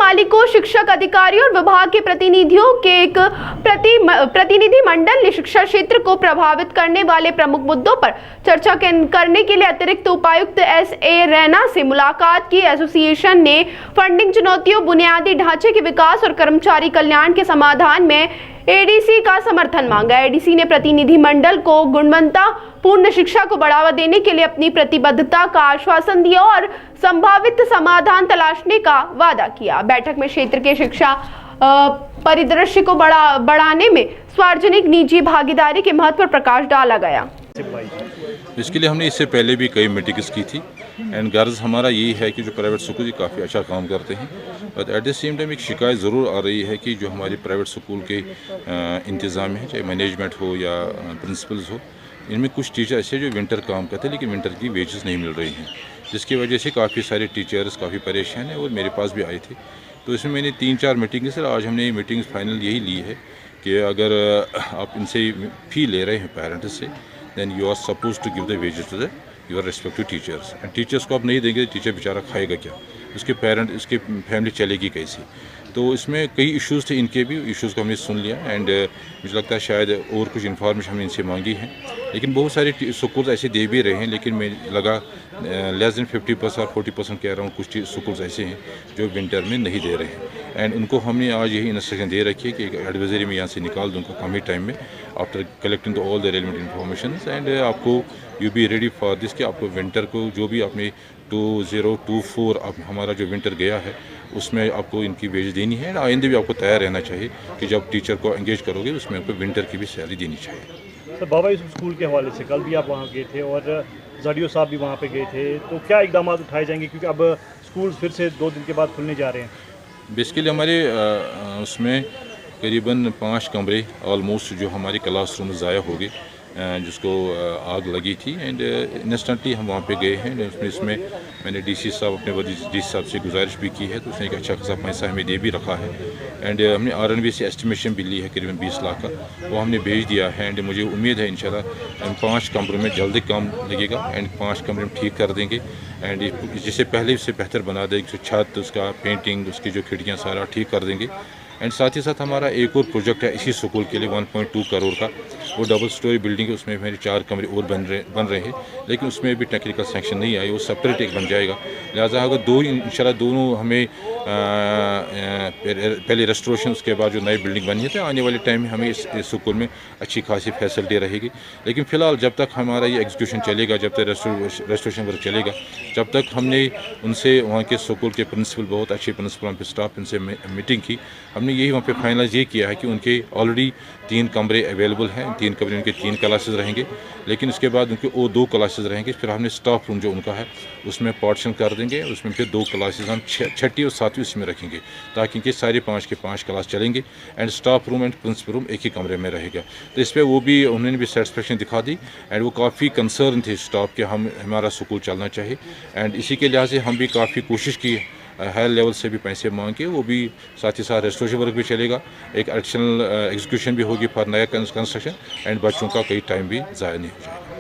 मालिकों, शिक्षक, अधिकारी और विभाग के प्रतिनिधियों के एक प्रतिनिधि मंडल ने शिक्षा क्षेत्र को प्रभावित करने वाले प्रमुख मुद्दों पर चर्चा करने के लिए अतिरिक्त उपायुक्त S.A. रैना से मुलाकात की। एसोसिएशन ने फंडिंग चुनौतियों, बुनियादी ढांचे के विकास और कर्मचारी कल्याण के समाधान में एडीसी का समर्थन मांगा। एडीसी ने प्रतिनिधि मंडल को गुणवत्तापूर्ण शिक्षा को बढ़ावा देने के लिए अपनी प्रतिबद्धता का आश्वासन दिया और संभावित समाधान तलाशने का वादा किया। बैठक में क्षेत्र के शिक्षा परिदृश्य को बढ़ाने में सार्वजनिक निजी भागीदारी के महत्व पर प्रकाश डाला गया। इसके लिए हमने इससे पहले भी कई मीटिंग्स की थी एंड गर्ज हमारा यही है कि जो प्राइवेट स्कूल काफ़ी अच्छा काम करते हैं, but at the same time एक शिकायत ज़रूर आ रही है कि जो हमारे प्राइवेट स्कूल के इंतज़ाम है, चाहे मैनेजमेंट हो या प्रिंसिपल्स हो, इनमें कुछ टीचर ऐसे जो विंटर काम करते हैं लेकिन विंटर की वेजेस नहीं मिल रही हैं, जिसकी वजह से काफ़ी सारे टीचर्स काफ़ी परेशान हैं और मेरे पास भी आए थे। तो इसमें मैंने 3-4 मीटिंग से आज हमने मीटिंग्स फाइनल यही ली है कि अगर आप इनसे फ़ी ले रहे हैं पेरेंट्स से, then you are supposed to give the wages to the your respective teachers, and teachers को आप नहीं देंगे टीचर बेचारा खाएगा क्या, उसके पेरेंट, इसके फैमिली चलेगी कैसे। तो इसमें कई इश्यूज़ थे, इनके भी इश्यूज़ को हमने सुन लिया एंड मुझे लगता है शायद और कुछ इन्फॉर्मेशन हमने इनसे मांगी है, लेकिन बहुत सारे स्कूल्स ऐसे दे भी रहे हैं, लेकिन मैं लगा लेस देन 50% और 40% कह रहा हूँ, कुछ स्कूल्स ऐसे हैं जो विंटर में नहीं दे रहे हैं एंड उनको हमने आज यही इंस्ट्रक्शन दे रखी है कि एडवाइजरी में यहाँ से निकाल दूँगा कम ही टाइम में after collecting all the relevant information and आपको you be ready for this कि आपको विंटर को जो भी आपने 2024 अब हमारा जो विंटर गया है उसमें आपको इनकी वेज देनी है। आइंदे भी आपको तैयार रहना चाहिए कि जब टीचर को एंगेज करोगे उसमें आपको विंटर की भी सैलरी देनी चाहिए। सर, बाबा यूसुफ स्कूल के हवाले से कल भी आप वहाँ गए थे और जडियो साहब भी वहाँ पे गए थे, तो क्या इकदाम उठाए जाएंगे क्योंकि अब स्कूल फिर से 2 दिन के बाद खुलने जा रहे हैं? बेसिकली हमारे उसमें करीबन 5 कमरे ऑलमोस्ट जो हमारे क्लासरूम ज़ाया हो गए, जिसको आग लगी थी एंड इंस्टेंटली हम वहाँ पे गए हैं। इसमें मैंने डीसी साहब, अपने डीसी साहब से गुजारिश भी की है, तो उसने एक अच्छा खासा पैसा हमें दे भी रखा है एंड हमने आरएनबी से एस्टिमेशन भी ली है करीबन 20 लाख का, वो हमने भेज दिया है एंड मुझे उम्मीद है इंशाल्लाह 5 कमरों में जल्दी काम लगेगा एंड 5 कमरे में ठीक कर देंगे एंड जिससे पहले उससे बेहतर बना देंगे, छत, उसका पेंटिंग, उसकी जो खिड़कियाँ सारा ठीक कर देंगे एंड साथ ही साथ हमारा एक और प्रोजेक्ट है इसी स्कूल के लिए 1.2 करोड़ का, वो डबल स्टोरी बिल्डिंग है, उसमें मेरे 4 कमरे और बन रहे हैं, लेकिन उसमें भी टेक्निकल सेक्शन नहीं आई, वो सेपरेट एक बन जाएगा। लिहाजा अगर इंशाल्लाह दोनों हमें पहले रेस्टोरेशन, उसके बाद जो नई बिल्डिंग बनी है, तो आने वाले टाइम में हमें इस स्कूल में अच्छी खासी फैसिलिटी रहेगी। लेकिन फ़िलहाल जब तक हमारा ये एग्जीक्यूशन चलेगा, जब तक रेस्टोरेशन वर्क चलेगा, जब तक हमने उनसे वहाँ के स्कूल के प्रिंसिपल, बहुत अच्छे प्रिंसिपल, वहाँ पे स्टाफ, इनसे मीटिंग की, हमने यही वहाँ पे फाइनलाइज ये किया है कि उनके ऑलरेडी 3 कमरे अवेलेबल हैं, 3 कमरे उनके 3 क्लासेस रहेंगे, लेकिन उसके बाद उनके और 2 क्लासेस रहेंगे। फिर हमने स्टाफ रूम जो उनका है उसमें पार्टीशन कर देंगे, उसमें फिर 2 क्लासेस हम 6वीं और 7वीं उसमें रखेंगे, ताकि इनके सारे 5 के 5 क्लास चलेंगे and staff room and principal room एक ही कमरे में रहेगा। तो इस पर वो भी उन्होंने भी सेटिस्फेक्शन दिखा दी एंड वो काफ़ी कंसर्न थे स्टाफ के हमारा स्कूल चलना चाहिए एंड इसी के लिहाज से हम भी काफ़ी कोशिश की, हायर लेवल से भी पैसे मांग के, वो भी साथ ही साथ रेस्टोरेशन वर्क भी चलेगा, एक एडिशनल एग्जीक्यूशन भी होगी फॉर नया कंस्ट्रक्शन एंड बच्चों का कई टाइम भी ज़ाया नहीं हो जाएगा।